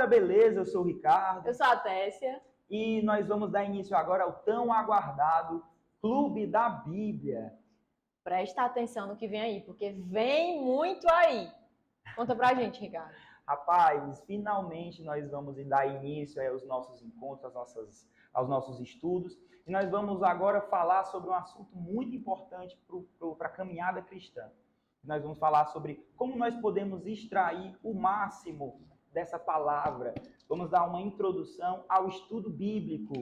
galera, beleza? Eu sou o Ricardo. Eu sou a Tessia. E nós vamos dar início agora ao tão aguardado Clube da Bíblia. Presta atenção no que vem aí, porque vem muito aí. Conta pra gente, Ricardo. Rapaz, finalmente nós vamos dar início aos nossos encontros, aos nossos estudos. E nós vamos agora falar sobre um assunto muito importante para a caminhada cristã. Nós vamos falar sobre como nós podemos extrair o máximo dessa palavra. Vamos dar uma introdução ao estudo bíblico.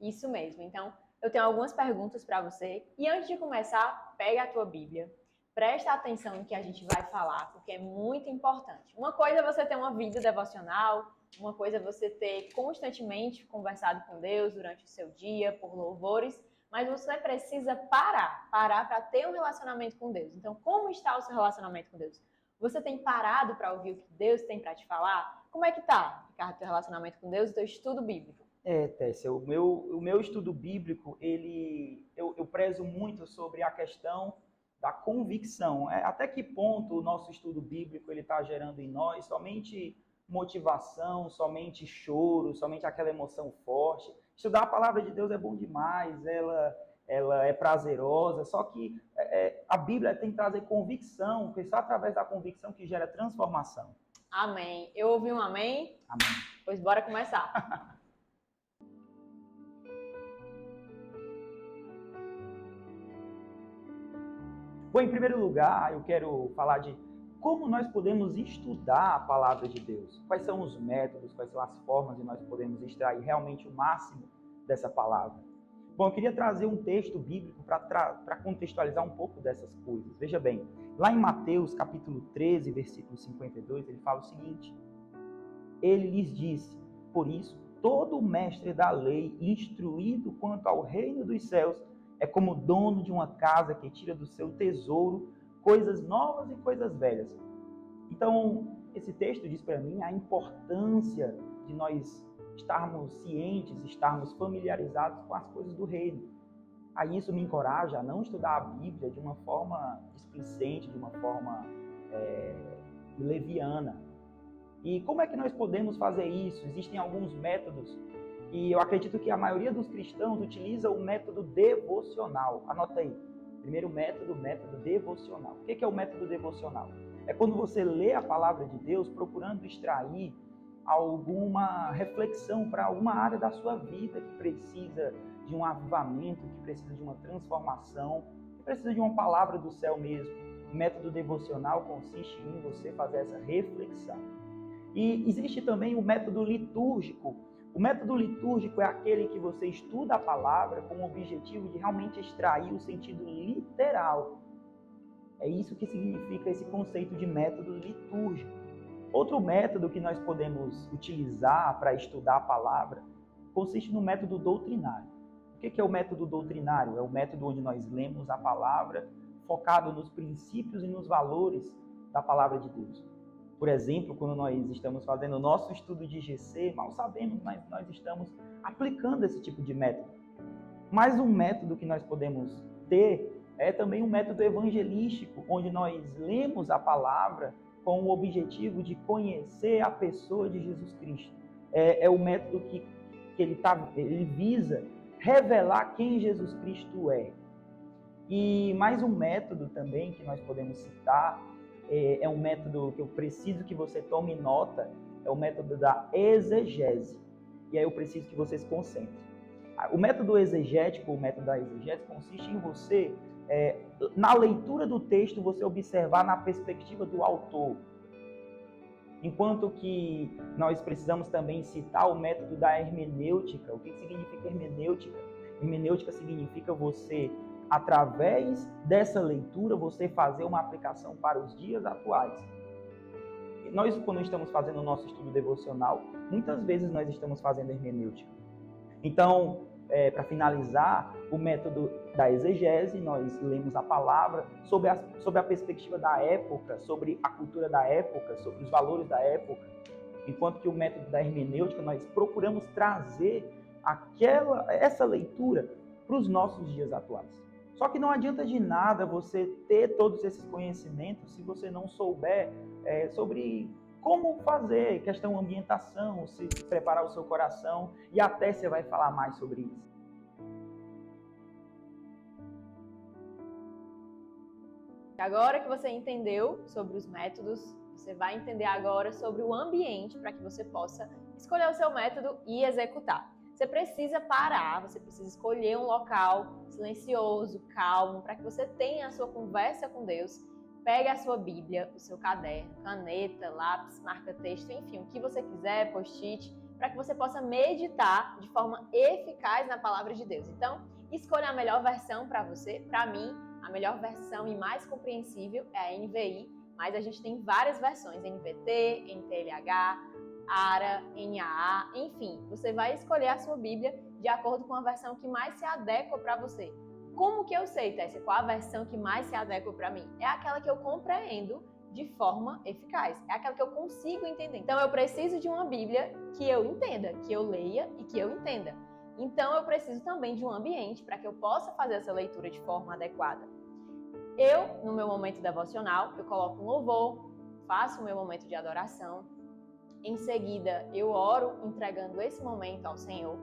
Isso mesmo. Então, eu tenho algumas perguntas para você. E antes de começar, pega a tua Bíblia. Presta atenção no que a gente vai falar, porque é muito importante. Uma coisa é você ter uma vida devocional, uma coisa é você ter constantemente conversado com Deus durante o seu dia, por louvores, mas você precisa parar para ter um relacionamento com Deus. Então, como está o seu relacionamento com Deus? Você tem parado para ouvir o que Deus tem para te falar? Como é que tá, Ricardo, teu relacionamento com Deus e teu estudo bíblico? Tessia, o meu estudo bíblico, eu prezo muito sobre a questão da convicção. Até que ponto o nosso estudo bíblico está gerando em nós somente motivação, somente choro, somente aquela emoção forte. Estudar a palavra de Deus é bom demais, ela é prazerosa, só que a Bíblia tem que trazer convicção, porque só através da convicção que gera transformação. Amém. Eu ouvi um amém? Amém. Pois bora começar. Bom, em primeiro lugar, eu quero falar de como nós podemos estudar a palavra de Deus. Quais são os métodos, quais são as formas de nós podemos extrair realmente o máximo dessa palavra. Bom, eu queria trazer um texto bíblico para contextualizar um pouco dessas coisas. Veja bem, lá em Mateus capítulo 13, versículo 52, ele fala o seguinte: ele lhes disse, por isso, todo mestre da lei, instruído quanto ao reino dos céus, é como dono de uma casa que tira do seu tesouro coisas novas e coisas velhas. Então, esse texto diz para mim a importância de nós estarmos cientes, estarmos familiarizados com as coisas do reino. Aí isso me encoraja a não estudar a Bíblia de uma forma displicente, de uma forma leviana. E como é que nós podemos fazer isso? Existem alguns métodos e eu acredito que a maioria dos cristãos utiliza o método devocional. Anota aí. Primeiro método devocional. O que é o método devocional? É quando você lê a palavra de Deus procurando extrair alguma reflexão para alguma área da sua vida que precisa de um avivamento, que precisa de uma transformação, que precisa de uma palavra do céu mesmo. O método devocional consiste em você fazer essa reflexão. E existe também o método litúrgico. O método litúrgico é aquele que você estuda a palavra com o objetivo de realmente extrair o sentido literal. É isso que significa esse conceito de método litúrgico. Outro método que nós podemos utilizar para estudar a palavra consiste no método doutrinário. O que é o método doutrinário? É o método onde nós lemos a palavra focado nos princípios e nos valores da palavra de Deus. Por exemplo, quando nós estamos fazendo o nosso estudo de GC, mal sabemos, mas nós estamos aplicando esse tipo de método. Mas um método que nós podemos ter é também um método evangelístico, onde nós lemos a palavra com o objetivo de conhecer a pessoa de Jesus Cristo. É o método que ele visa revelar quem Jesus Cristo é. E mais um método também que nós podemos citar é um método que eu preciso que você tome nota, é o método da exegese. E aí eu preciso que você se concentre. O método exegético, o método da exegese, consiste em você, na leitura do texto, você observar na perspectiva do autor. Enquanto que nós precisamos também citar o método da hermenêutica. O que significa hermenêutica? Hermenêutica significa você, através dessa leitura, você fazer uma aplicação para os dias atuais. E nós, quando estamos fazendo o nosso estudo devocional, muitas vezes nós estamos fazendo hermenêutica. Então, para finalizar, o método da exegese, nós lemos a palavra sobre a perspectiva da época, sobre a cultura da época, sobre os valores da época. Enquanto que o método da hermenêutica, nós procuramos trazer essa leitura para os nossos dias atuais. Só que não adianta de nada você ter todos esses conhecimentos se você não souber sobre como fazer, questão ambientação, se preparar o seu coração, e até você vai falar mais sobre isso. Agora que você entendeu sobre os métodos, você vai entender agora sobre o ambiente para que você possa escolher o seu método e executar. Você precisa parar, você precisa escolher um local silencioso, calmo, para que você tenha a sua conversa com Deus. Pegue a sua Bíblia, o seu caderno, caneta, lápis, marca-texto, enfim, o que você quiser, post-it, para que você possa meditar de forma eficaz na palavra de Deus. Então, escolha a melhor versão para você. Para mim, a melhor versão e mais compreensível é a NVI, mas a gente tem várias versões, NVT, NTLH, ARA, NAA, enfim, você vai escolher a sua Bíblia de acordo com a versão que mais se adequa para você. Como que eu sei, Tessia, qual a versão que mais se adequa para mim? É aquela que eu compreendo de forma eficaz, é aquela que eu consigo entender. Então eu preciso de uma Bíblia que eu entenda, que eu leia e que eu entenda. Então eu preciso também de um ambiente para que eu possa fazer essa leitura de forma adequada. Eu, no meu momento devocional, eu coloco um louvor, faço o meu momento de adoração. Em seguida, eu oro entregando esse momento ao Senhor.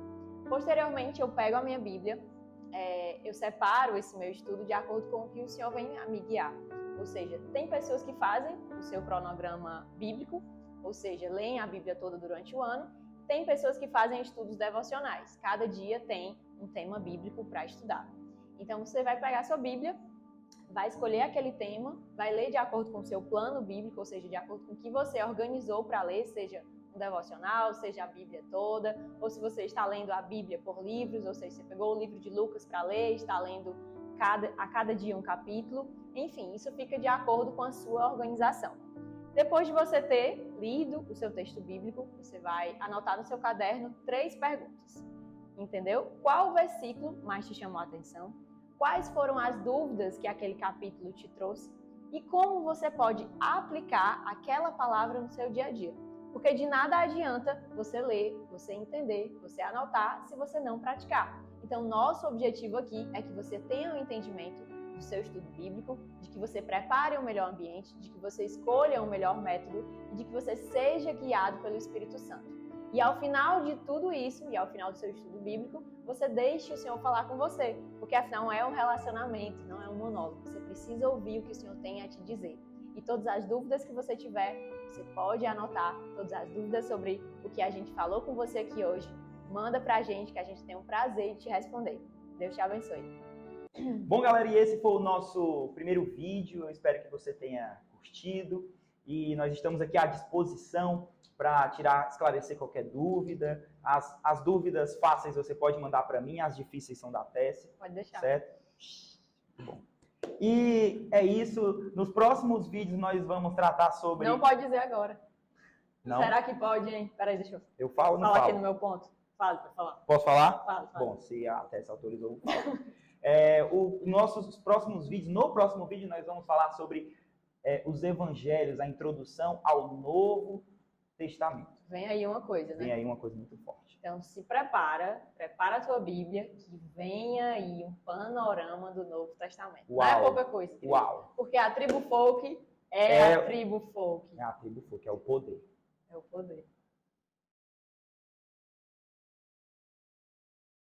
Posteriormente, eu pego a minha Bíblia, eu separo esse meu estudo de acordo com o que o Senhor vem a me guiar. Ou seja, tem pessoas que fazem o seu cronograma bíblico, ou seja, leem a Bíblia toda durante o ano. Tem pessoas que fazem estudos devocionais. Cada dia tem um tema bíblico para estudar. Então, você vai pegar a sua Bíblia, vai escolher aquele tema, vai ler de acordo com o seu plano bíblico, ou seja, de acordo com o que você organizou para ler, seja um devocional, seja a Bíblia toda, ou se você está lendo a Bíblia por livros, ou seja, você pegou o livro de Lucas para ler, está lendo a cada dia um capítulo, enfim, isso fica de acordo com a sua organização. Depois de você ter lido o seu texto bíblico, você vai anotar no seu caderno 3 perguntas, entendeu? Qual versículo mais te chamou a atenção? Quais foram as dúvidas que aquele capítulo te trouxe? E como você pode aplicar aquela palavra no seu dia a dia? Porque de nada adianta você ler, você entender, você anotar, se você não praticar. Então, nosso objetivo aqui é que você tenha um entendimento do seu estudo bíblico, de que você prepare um melhor ambiente, de que você escolha um melhor método e de que você seja guiado pelo Espírito Santo. E ao final de tudo isso, e ao final do seu estudo bíblico, você deixe o Senhor falar com você, porque afinal é um relacionamento, não é um monólogo. Você precisa ouvir o que o Senhor tem a te dizer. E todas as dúvidas que você tiver, você pode anotar todas as dúvidas sobre o que a gente falou com você aqui hoje. Manda pra gente, que a gente tem um prazer de te responder. Deus te abençoe. Bom, galera, e esse foi o nosso primeiro vídeo. Eu espero que você tenha curtido. E nós estamos aqui à disposição para esclarecer qualquer dúvida. As dúvidas fáceis você pode mandar para mim, as difíceis são da Tessia. Pode deixar. Certo? Bom. E é isso. Nos próximos vídeos nós vamos tratar sobre... Não pode dizer agora. Não? Será que pode, hein? Peraí, deixa eu Eu falo ou não falar falo? aqui no meu ponto. Fala pra falar. Posso falar? Fala. Bom, se a Tessia autorizou. Nossos próximos vídeos, no próximo vídeo nós vamos falar sobre os evangelhos, a introdução ao Novo Testamento. Vem aí uma coisa, né? Vem aí uma coisa muito forte. Então se prepara a tua Bíblia, que vem aí um panorama do Novo Testamento. Uau. Não é pouca coisa. Querido. Uau! Porque a tribo folk é a tribo folk. É a tribo folk, é o poder. É o poder.